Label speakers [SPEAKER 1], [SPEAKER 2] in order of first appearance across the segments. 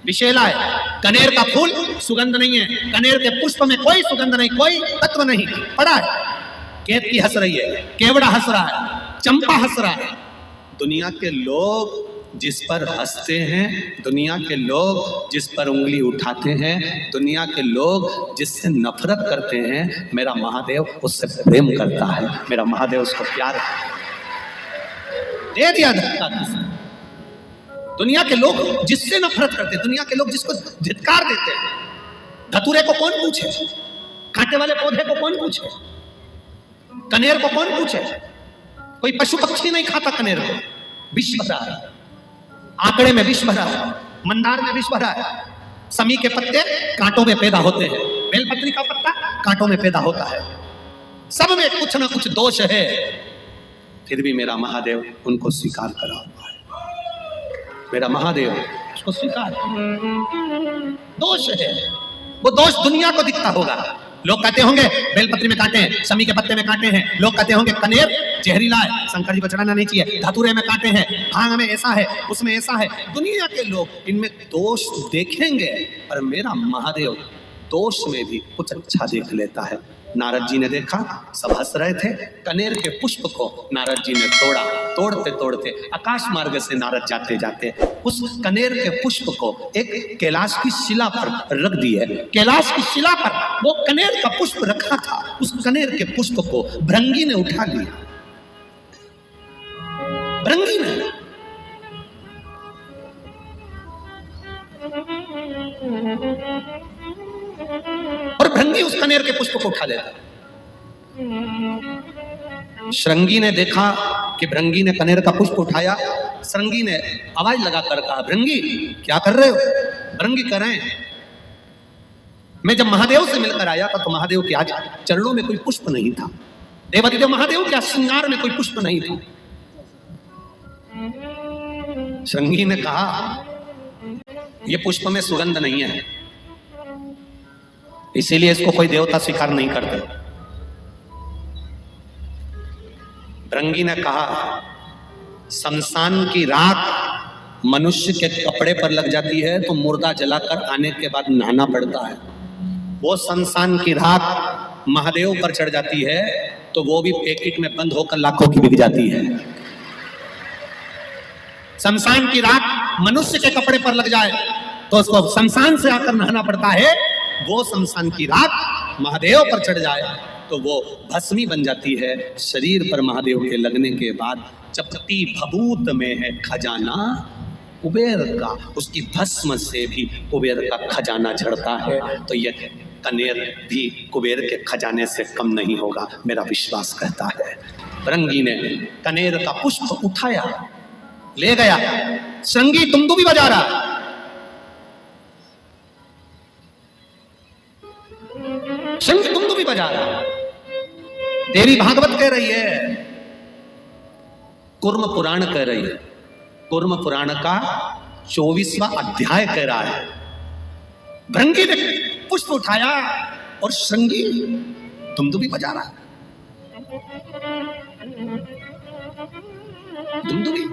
[SPEAKER 1] विषैला है। कनेर का फूल सुगंध नहीं है, कनेर के पुष्प में कोई सुगंध नहीं, कोई तत्व नहीं। पड़ा है, केतकी हंस रही है, केवड़ा हंस रहा है, चंपा हंस रहा है। दुनिया के लोग जिस पर हंसते हैं, दुनिया के लोग जिस पर उंगली उठाते हैं, दुनिया के लोग जिससे नफरत करते हैं, मेरा महादेव उससे प्रेम करता है, मेरा महादेव उसको प्यार दे दिया धक्का। दुनिया के लोग जिससे नफरत करते हैं, दुनिया के लोग जिसको धिक्कार देते हैं, धतूरे को कौन पूछे, कांटे वाले पौधे को कौन पूछे, कनेर को कौन पूछे? कोई पशु पक्षी नहीं खाता कनेर को। विष भरा है, आंकड़े में विष भरा है, मंदार में विष भरा है। समी के पत्ते कांटों में पैदा होते हैं, बेलपत्री का पत्ता कांटों में पैदा होता है। सब में कुछ ना कुछ दोष है, फिर भी मेरा महादेव उनको स्वीकार करा हुआ है। मेरा महादेव उसको स्वीकार, दोष है, वो दोष दुनिया को दिखता होगा। लोग कहते होंगे बेलपत्री में कांटे हैं, समी के पत्ते में कांटे हैं। लोग कहते होंगे कनेर जहरीला है, शंकर जी को चढ़ाना नहीं चाहिए, धतूरे में कांटे हैं, भांग में ऐसा है, उसमें ऐसा है। दुनिया के लोग इनमें दोष देखेंगे, पर मेरा महादेव दोष में भी कुछ अच्छा देख लेता है। नारद जी ने देखा, सब हंस रहे थे, कनेर के पुष्प को नारद जी ने तोड़ा। तोड़ते तोड़ते आकाश मार्ग से नारद जाते जाते उस कनेर के पुष्प को एक कैलाश की शिला पर रख दिए। कैलाश की शिला पर वो कनेर का पुष्प रखा था, उस कनेर के पुष्प को भृंगी ने उठा लिया। भृंगी ने और भृंगी उस कनेर के पुष्प को उठा लेता। श्रृंगी ने देखा कि भृंगी ने कनेर का पुष्प उठाया। श्रृंगी ने आवाज लगाकर कहा, भृंगी क्या कर रहे हो? भृंगी कह रहे हैं, मैं जब महादेव से मिलकर आया था तो महादेव के आज चरणों में कोई पुष्प नहीं था, देवादिदेव महादेव के श्रृंगार में कोई पुष्प नहीं था। श्रृंगी ने कहा, ये पुष्प में सुगंध नहीं है, इसीलिए इसको कोई देवता स्वीकार नहीं करते। भृंगी ने कहा, शमशान की राख मनुष्य के कपड़े पर लग जाती है तो मुर्दा जलाकर आने के बाद नहाना पड़ता है, वो शमशान की राख महादेव पर चढ़ जाती है तो वो भी पैकेट में बंद होकर लाखों की बिक जाती है। शमशान की राख मनुष्य के कपड़े पर लग जाए तो उसको शमशान से आकर नहाना पड़ता है, वो शमशान की राख महादेव पर चढ़ जाए तो वो भस्मी बन जाती है। शरीर पर महादेव के लगने के बाद चपटी भभूत में है खजाना कुबेर का, उसकी भस्म से भी कुबेर का खजाना झड़ता है। तो ये कनेर भी कुबेर के खजाने से कम नहीं होगा, मेरा विश्वास कहता है। भृंगी ने कनेर का पुष्प उठाया, ले गया। श्रृंगी दुमदुमी बजा रहा, श्रृंगी दुमदुमी बजा रहा। देवी भागवत कह रही है, कूर्म पुराण कह रही है, कूर्म पुराण का 24वां अध्याय कह रहा है। भृंगी ने पुष्प उठाया और श्रृंगी दुमदुमी बजा रहा है। दुमदुमी,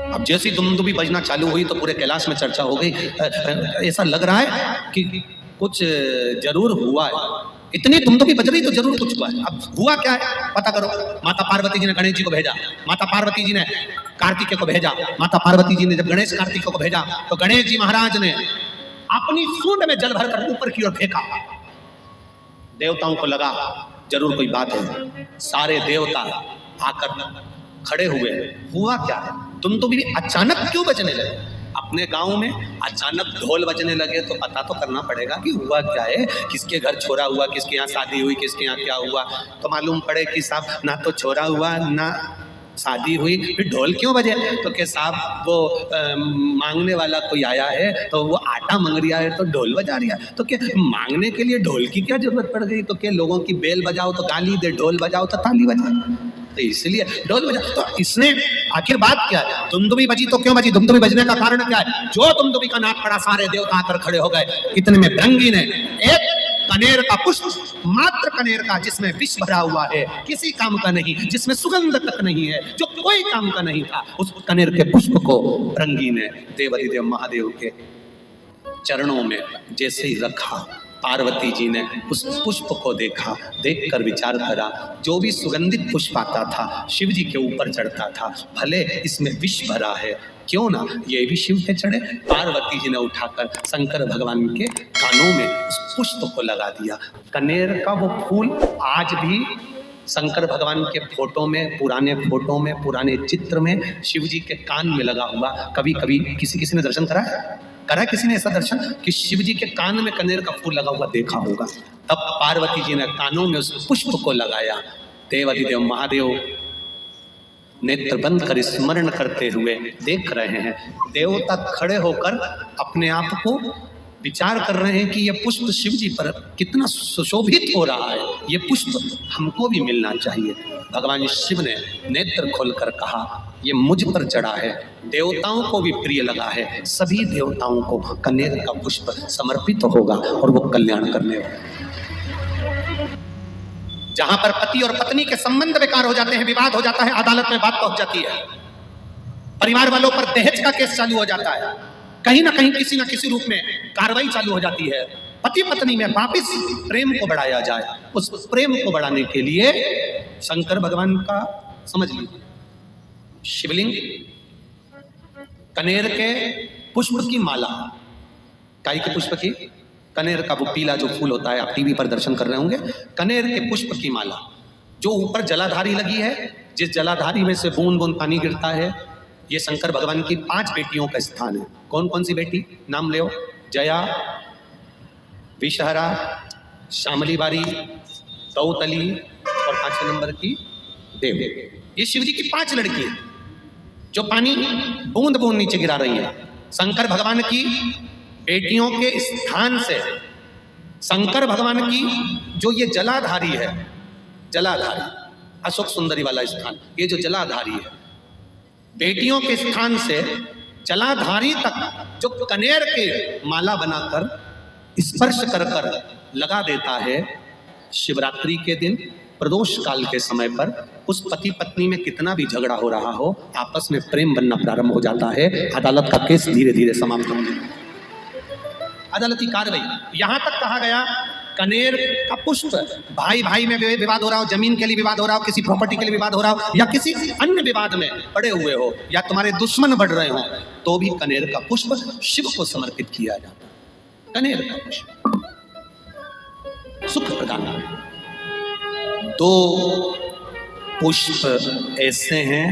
[SPEAKER 1] अब जैसी दुमदुमी बजना चालू हुई तो पूरे कैलाश में चर्चा हो गई। ऐसा लग रहा है कि कुछ जरूर हुआ है, इतनी दुमदुमी बज रही तो जरूर कुछ हुआ है। अब हुआ क्या है पता करो। माता पार्वती जी ने गणेश जी को भेजा, माता पार्वती जी ने कार्तिकेय को भेजा। माता पार्वती जी ने जब गणेश कार्तिकेय को भेजा तो गणेश जी महाराज ने अपनी सूंड में जल भरकर ऊपर की ओर फेंका। देवताओं को लगा जरूर कोई बात है, सारे देवता आकर खड़े हुए। हुआ क्या है, दुमदुमी अचानक क्यों बजने लगे? अपने गांव में अचानक ढोल बजने लगे तो पता तो करना पड़ेगा कि हुआ क्या है, किसके घर छोरा हुआ, किसके यहाँ शादी हुई, किसके यहाँ क्या हुआ। तो मालूम पड़े कि साहब ना तो छोरा हुआ ना शादी हुई, फिर ढोल क्यों बजे? तो के साहब वो मांगने वाला कोई आया है तो वो आटा मांग रिया है तो ढोल बजा रिया। तो क्या मांगने के लिए ढोल की क्या जरूरत पड़ गई? तो क्या लोगों की बेल बजाओ तो गाली दे, ढोल बजाओ तो ताली बजाओ, तो इसलिए ढोल बजा। तो इसने आखिर बात क्या है, दुमदुमी बजी तो क्यों बजी? दुमदुमी बजने का कारण क्या है? जो दुमदुमी का नाक पड़ा सारे देवता आकर खड़े हो गए। इतने में भृंगी ने एक कनेर का पुष्प, मात्र कनेर का, जिसमें विष भरा हुआ है, किसी काम का नहीं, जिसमें सुगंध तक नहीं है, जो कोई काम का नहीं था। उस कनेर के पुष्प को भृंगी ने देवाधिदेव महादेव के चरणों में जैसे ही रखा, पार्वती जी ने उस पुष्प को देखा, देखकर विचार करा, जो भी सुगंधित पुष्प आता था शिव जी के ऊपर चढ़ता था, भले इसमें विष भरा है, क्यों ना ये भी शिव पे चढ़े। पार्वती जी ने उठाकर शंकर भगवान के कानों में उस पुष्प को लगा दिया। कनेर का वो फूल आज भी शंकर भगवान के फोटो में, पुराने फोटो में, पुराने चित्र में शिव जी के कान में लगा हुआ। कभी कभी किसी ने दर्शन करा किसी ने ऐसा दर्शन कि शिव जी के कान में कनेर का फूल लगा हुआ देखा होगा। तब पार्वती जी ने कानों में उस पुष्प को लगाया। देवाधिदेव महादेव नेत्र बंद कर स्मरण करते हुए देख रहे हैं। देवता खड़े होकर अपने आप को विचार कर रहे हैं कि यह पुष्प शिव जी पर कितना सुशोभित हो रहा है, ये पुष्प हमको भी मिलना चाहिए। भगवान शिव ने नेत्र खोलकर कहा, ये मुझ पर चढ़ा है, देवताओं को भी प्रिय लगा है, सभी देवताओं को कनेर का पुष्प समर्पित होगा और वो कल्याण करने होगा। जहां पर पति और पत्नी के संबंध बेकार हो जाते हैं, विवाद हो जाता है, अदालत में बात पहुंच जाती है, परिवार वालों पर दहेज का केस चालू हो जाता है, कहीं ना कहीं किसी न किसी रूप में कार्रवाई चालू हो जाती है, पति पत्नी में वापिस प्रेम को बढ़ाया जाए। उस प्रेम को बढ़ाने के लिए शंकर भगवान का, समझ लीजिए, शिवलिंग, कनेर के पुष्प की माला, काई के पुष्प की, कनेर का वो पीला जो फूल होता है, आप टीवी पर दर्शन कर रहे होंगे, कनेर के पुष्प की माला जो ऊपर जलाधारी लगी है, जिस जलाधारी में से बूंद बूंद पानी गिरता है, ये शंकर भगवान की 5 बेटियों का स्थान है। कौन कौन सी बेटी, नाम ले, जया, विषहरा, श्यामली बारी, दौतली और 5वें नंबर की देव। ये शिव जी की 5 लड़की है जो पानी बूंद बूंद नीचे गिरा रही है। शंकर भगवान की बेटियों के स्थान से शंकर भगवान की जो ये जलाधारी है, जलाधारी अशोक सुंदरी वाला स्थान, ये जो जलाधारी है, बेटियों के स्थान से जलाधारी तक जो कनेर के माला बनाकर स्पर्श कर कर लगा देता है, शिवरात्रि के दिन प्रदोष काल के समय पर उस पति पत्नी में कितना भी झगड़ा हो रहा हो, आपस में प्रेम बनना प्रारंभ हो जाता है। अदालत का केस धीरे धीरे समाप्त हो जाता है। अदालती कार्रवाई यहां तक कहा गया, कनेर का पुष्प, भाई भाई में विवाद हो रहा हो, जमीन के लिए विवाद हो रहा हो, किसी प्रॉपर्टी के लिए विवाद हो रहा हो, या किसी अन्य विवाद में पड़े हुए हो, या तुम्हारे दुश्मन बढ़ रहे हो, तो भी कनेर का पुष्प शिव को समर्पित किया जाता है। कनेर का पुष्प सुख प्रदान। 2 पुष्प ऐसे हैं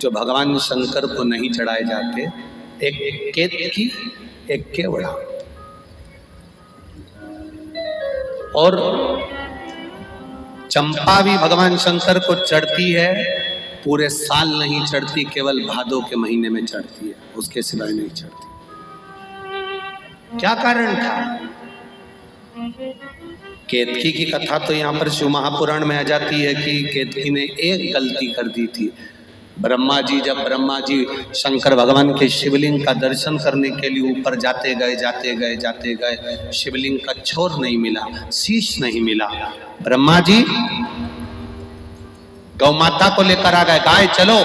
[SPEAKER 1] जो भगवान शंकर को नहीं चढ़ाए जाते, एक केतकी, एक केवड़ा। और चंपा भी भगवान शंकर को चढ़ती है, पूरे साल नहीं चढ़ती, केवल भादों के महीने में चढ़ती है, उसके सिवाय नहीं चढ़ती। क्या कारण था? केतकी की कथा तो यहाँ पर शिव महापुराण में आ जाती है कि केतकी ने एक गलती कर दी थी। जब ब्रह्मा जी शंकर भगवान के शिवलिंग का दर्शन करने के लिए ऊपर जाते गए, शिवलिंग का छोर नहीं मिला, शीश नहीं मिला। ब्रह्मा जी गौ माता को लेकर आ गए, गाय चलो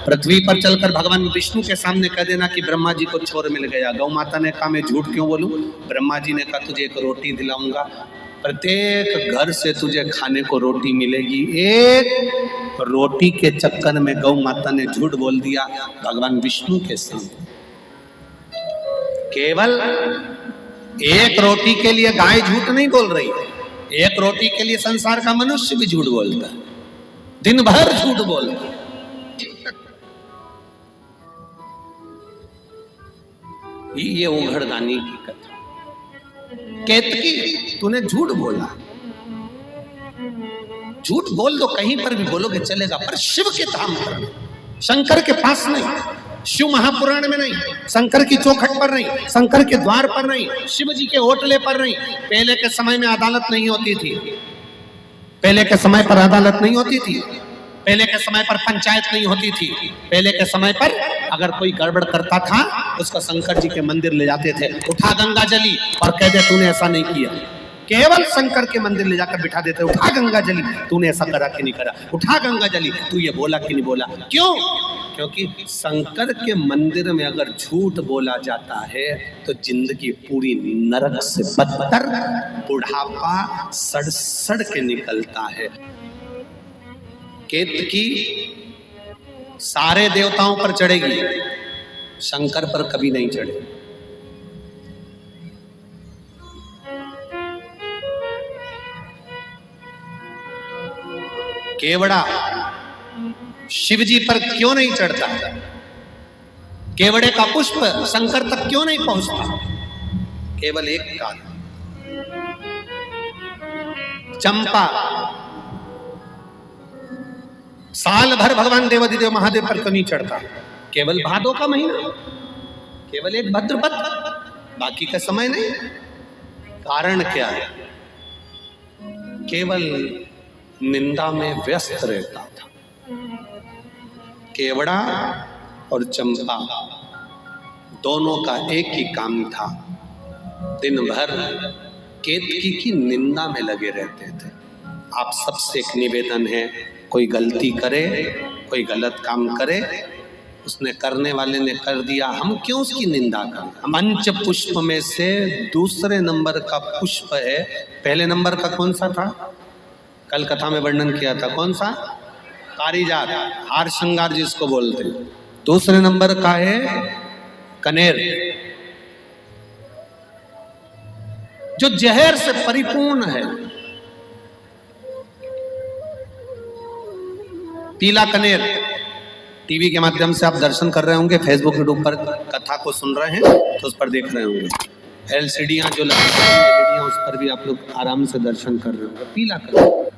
[SPEAKER 1] पृथ्वी पर चलकर भगवान विष्णु के सामने कह देना कि ब्रह्मा जी को छोर मिल गया। गौ माता ने कहा मैं झूठ क्यों बोलूं? ब्रह्मा जी ने कहा तुझे एक रोटी दिलाऊंगा, प्रत्येक घर से तुझे खाने को रोटी मिलेगी। एक रोटी के चक्कर में गौ माता ने झूठ बोल दिया भगवान विष्णु के सामने। केवल एक रोटी के लिए गाय झूठ नहीं बोल रही, एक रोटी के लिए संसार का मनुष्य भी झूठ बोलता है, दिन भर झूठ बोलता है। ये उघड़दानी की कथा। केतकी तूने झूठ बोला, झूठ बोल दो, कहीं पर भी बोलोगे चलेगा, पर शिव के धाम पर, शंकर के पास नहीं, शिव महापुराण में नहीं, शंकर की चौखट पर नहीं, शंकर के द्वार पर नहीं, शिव जी के होटले पर नहीं। पहले के समय में अदालत नहीं होती थी, पहले के समय पर अदालत नहीं होती थी, पहले के समय पर पंचायत नहीं होती थी। पहले के समय पर अगर कोई गड़बड़ करता था उसको शंकर जी के मंदिर ले जाते थे, उठा गंगा जली और कहते तूने ऐसा नहीं किया, केवल शंकर के मंदिर ले जाकर बिठा देते, उठा गंगा जली, तूने ऐसा करा कि नहीं करा, उठा गंगा जली, तू ये बोला कि नहीं बोला। क्यों? क्योंकि शंकर के मंदिर में अगर झूठ बोला जाता है तो जिंदगी पूरी नरक से बदतर, बुढ़ापा सड़ सड़ के निकलता है। केतकी सारे देवताओं पर चढ़ेगी, शंकर पर कभी नहीं चढ़े। केवड़ा शिव जी पर क्यों नहीं चढ़ता? केवड़े का पुष्प शंकर तक क्यों नहीं पहुंचता? केवल एक कारण, चंपा साल भर भगवान देवाधिदेव महादेव पर क्यों नहीं चढ़ता? केवल भादों का महीना, केवल एक भद्रपद, बाकी का समय नहीं। कारण क्या है? केवल निंदा में व्यस्त रहता था। केवड़ा और चंपा दोनों का एक ही काम था, दिन भर केतकी की निंदा में लगे रहते थे। आप सबसे एक निवेदन है, कोई गलती करे, कोई गलत काम करे, उसने करने वाले ने कर दिया, हम क्यों उसकी निंदा करें? पंच पुष्प में से दूसरे नंबर का पुष्प है, पहले नंबर का कौन सा था? कल कथा में वर्णन किया था, कौन सा? पारिजात, हार श्रृंगार जिसको बोलते हैं। दूसरे नंबर का है कनेर, जो जहर से परिपूर्ण है। पीला कनेर, टीवी के माध्यम से आप दर्शन कर रहे होंगे, फेसबुक यूट्यूब पर कथा को सुन रहे हैं तो उस पर देख रहे होंगे। एलसीडियां जो लगी हैं, उस पर भी आप लोग आराम से दर्शन कर रहे होंगे। पीला कनेर